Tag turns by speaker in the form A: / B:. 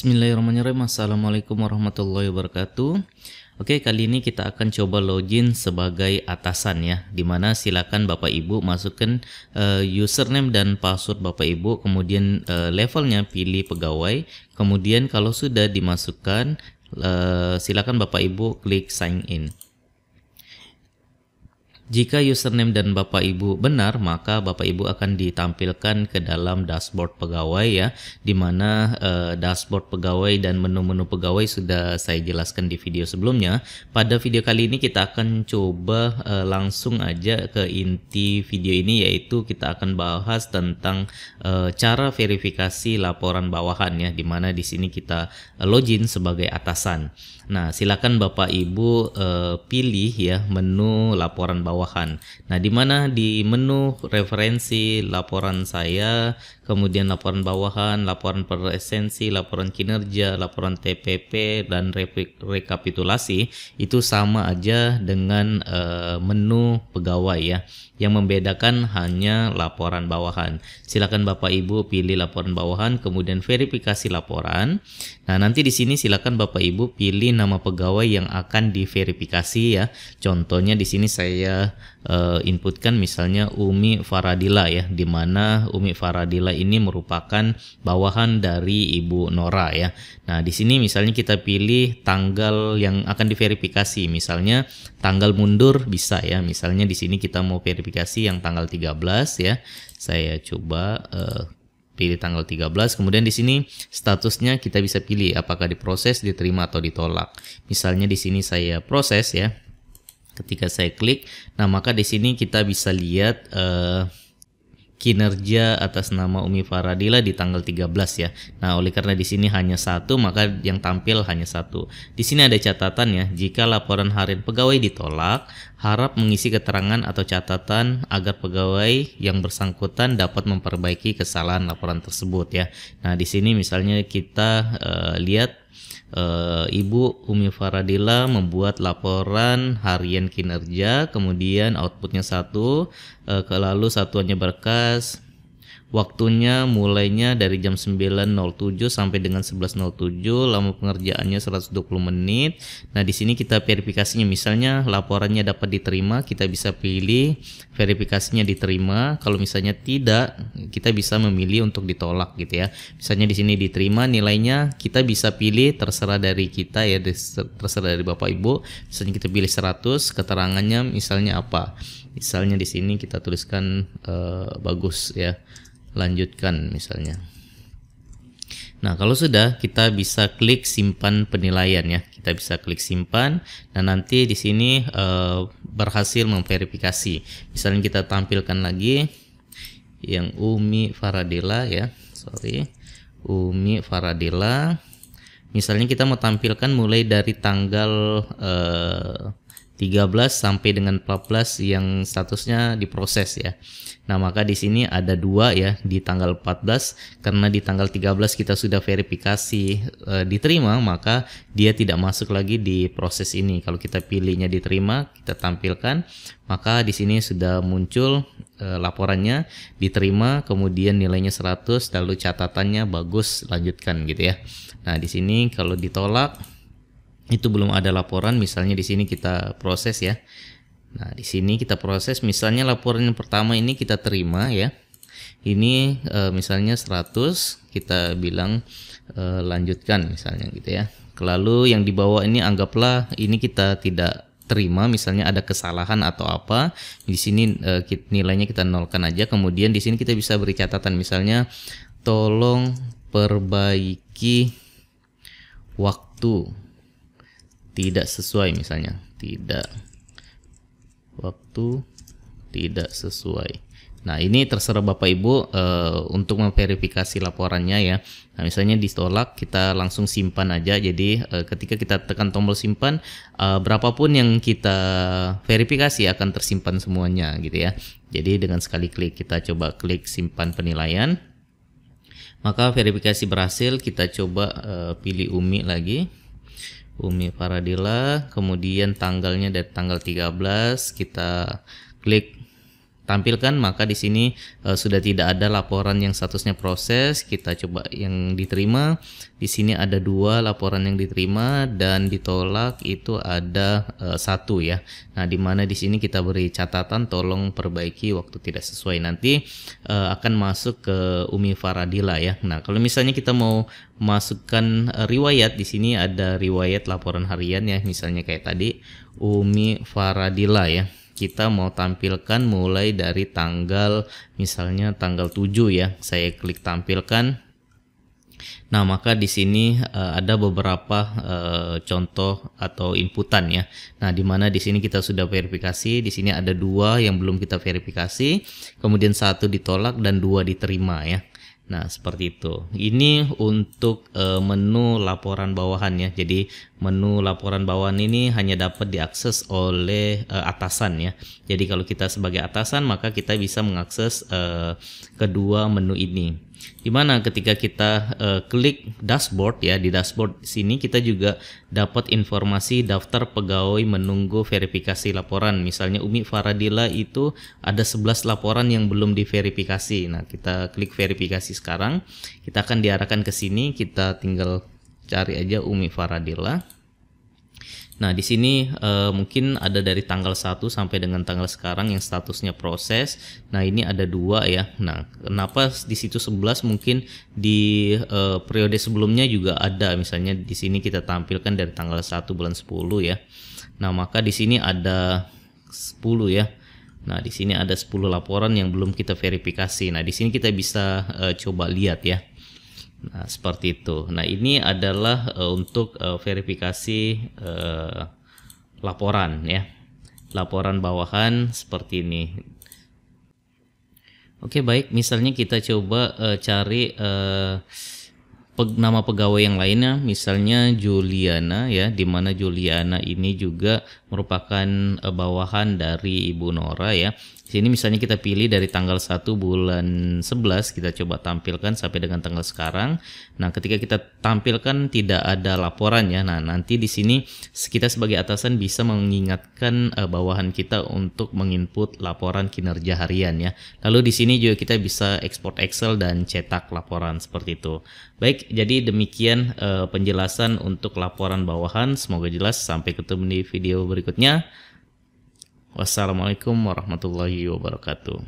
A: Bismillahirrahmanirrahim. Assalamualaikum warahmatullahi wabarakatuh. Oke, kali ini kita akan coba login sebagai atasan ya, dimana silakan Bapak Ibu masukkan username dan password Bapak Ibu, kemudian levelnya pilih pegawai, kemudian kalau sudah dimasukkan silakan Bapak Ibu klik sign in. Jika username dan Bapak Ibu benar, maka Bapak Ibu akan ditampilkan ke dalam dashboard pegawai ya, dimana dashboard pegawai dan menu-menu pegawai sudah saya jelaskan di video sebelumnya. Pada video kali ini kita akan coba langsung aja ke inti video ini, yaitu kita akan bahas tentang cara verifikasi laporan bawahan ya, dimana di sini kita login sebagai atasan. Nah, silakan Bapak Ibu pilih ya menu laporan bawahan. Nah, di mana di menu referensi laporan saya, kemudian laporan bawahan, laporan presensi, laporan kinerja, laporan TPP dan rekapitulasi itu sama aja dengan menu pegawai ya. Yang membedakan hanya laporan bawahan. Silakan Bapak Ibu pilih laporan bawahan, kemudian verifikasi laporan. Nah, nanti di sini silakan Bapak Ibu pilih nama pegawai yang akan diverifikasi ya. Contohnya di sini saya inputkan misalnya Umi Faradila ya, di mana Umi Faradila ini merupakan bawahan dari Ibu Nora ya. Nah, di sini misalnya kita pilih tanggal yang akan diverifikasi, misalnya tanggal mundur bisa ya. Misalnya di sini kita mau verifikasi yang tanggal 13 ya. Saya coba pilih tanggal 13, kemudian di sini statusnya kita bisa pilih apakah diproses, diterima atau ditolak. Misalnya di sini saya proses ya. Ketika saya klik, nah maka di sini kita bisa lihat kinerja atas nama Umi Faradila di tanggal 13 ya. Nah, oleh karena di sini hanya satu, maka yang tampil hanya satu. Di sini ada catatan ya, jika laporan harian pegawai ditolak, harap mengisi keterangan atau catatan agar pegawai yang bersangkutan dapat memperbaiki kesalahan laporan tersebut ya. Nah, di sini misalnya kita lihat Ibu Umi Faradila membuat laporan harian kinerja, kemudian outputnya 1, lalu satuannya berkas, waktunya mulainya dari jam 9.07 sampai dengan 11.07, lama pengerjaannya 120 menit. Nah, di sini kita verifikasinya, misalnya laporannya dapat diterima, kita bisa pilih verifikasinya diterima. Kalau misalnya tidak, kita bisa memilih untuk ditolak gitu ya. Misalnya di sini diterima, nilainya kita bisa pilih terserah dari kita ya, terserah dari Bapak Ibu. Misalnya kita pilih 100, keterangannya misalnya apa? Misalnya di sini kita tuliskan bagus ya. Lanjutkan misalnya. Nah, kalau sudah, kita bisa klik simpan penilaian ya. Kita bisa klik simpan. Dan nanti di sini berhasil memverifikasi. Misalnya kita tampilkan lagi yang Umi Faradila ya. Umi Faradila. Misalnya kita mau tampilkan mulai dari tanggal 13 sampai dengan 14 yang statusnya diproses ya. Nah, maka di sini ada 2 ya di tanggal 14, karena di tanggal 13 kita sudah verifikasi diterima, maka dia tidak masuk lagi di proses ini. Kalau kita pilihnya diterima, kita tampilkan, maka di sini sudah muncul laporannya diterima, kemudian nilainya 100, lalu catatannya bagus, lanjutkan gitu ya. Nah, di sini kalau ditolak itu belum ada laporan, misalnya di sini kita proses ya. Nah, di sini kita proses, misalnya laporan yang pertama ini kita terima ya. Ini misalnya 100, kita bilang lanjutkan misalnya gitu ya. Lalu yang di bawah ini anggaplah ini kita tidak terima, misalnya ada kesalahan atau apa. Di sini nilainya kita nolkan aja. Kemudian di sini kita bisa beri catatan, misalnya tolong perbaiki waktu tidak sesuai, misalnya waktu tidak sesuai. Nah, ini terserah Bapak Ibu untuk memverifikasi laporannya ya. Nah, misalnya ditolak, kita langsung simpan aja. Jadi ketika kita tekan tombol simpan, berapapun yang kita verifikasi akan tersimpan semuanya gitu ya. Jadi dengan sekali klik, kita coba klik simpan penilaian, maka verifikasi berhasil. Kita coba pilih Umi lagi, Umi Faradila, kemudian tanggalnya dari tanggal 13, kita klik tampilkan, maka di sini sudah tidak ada laporan yang statusnya proses. Kita coba yang diterima. Di sini ada 2 laporan yang diterima dan ditolak itu ada 1 ya. Nah, di mana di sini kita beri catatan tolong perbaiki waktu tidak sesuai. Nanti akan masuk ke Umi Faradila ya. Nah, kalau misalnya kita mau masukkan riwayat, di sini ada riwayat laporan harian ya. Misalnya kayak tadi Umi Faradila ya. Kita mau tampilkan mulai dari tanggal, misalnya tanggal 7 ya. Saya klik tampilkan. Nah, maka di sini ada beberapa contoh atau inputan ya. Nah, di mana di sini kita sudah verifikasi. Di sini ada 2 yang belum kita verifikasi, kemudian 1 ditolak dan 2 diterima ya. Nah, seperti itu. Ini untuk menu laporan bawahan ya. Jadi menu laporan bawahan ini hanya dapat diakses oleh atasan ya. Jadi kalau kita sebagai atasan, maka kita bisa mengakses kedua menu ini. Dimana ketika kita klik dashboard ya, di dashboard sini kita juga dapat informasi daftar pegawai menunggu verifikasi laporan. Misalnya Umi Faradila itu ada 11 laporan yang belum diverifikasi. Nah, kita klik verifikasi sekarang, kita akan diarahkan ke sini. Kita tinggal cari aja Umi Faradila. Nah, di sini mungkin ada dari tanggal 1 sampai dengan tanggal sekarang yang statusnya proses. Nah, ini ada 2 ya. Nah, kenapa di situ 11, mungkin di periode sebelumnya juga ada. Misalnya di sini kita tampilkan dari tanggal 1 bulan 10 ya. Nah, maka di sini ada 10 ya. Nah, di sini ada 10 laporan yang belum kita verifikasi. Nah, di sini kita bisa coba lihat ya. Nah, seperti itu. Nah, ini adalah untuk verifikasi laporan ya. Laporan bawahan seperti ini. Oke, baik. Misalnya kita coba cari nama pegawai yang lainnya, misalnya Juliana ya, di mana Juliana ini juga merupakan bawahan dari Ibu Nora ya. Sini misalnya kita pilih dari tanggal 1 bulan 11, kita coba tampilkan sampai dengan tanggal sekarang. Nah, ketika kita tampilkan tidak ada laporan ya. Nah, nanti di sini kita sebagai atasan bisa mengingatkan bawahan kita untuk menginput laporan kinerja harian ya. Lalu di sini juga kita bisa ekspor Excel dan cetak laporan seperti itu. Baik, jadi demikian penjelasan untuk laporan bawahan. Semoga jelas. Sampai ketemu di video berikutnya. Wassalamualaikum warahmatullahi wabarakatuh.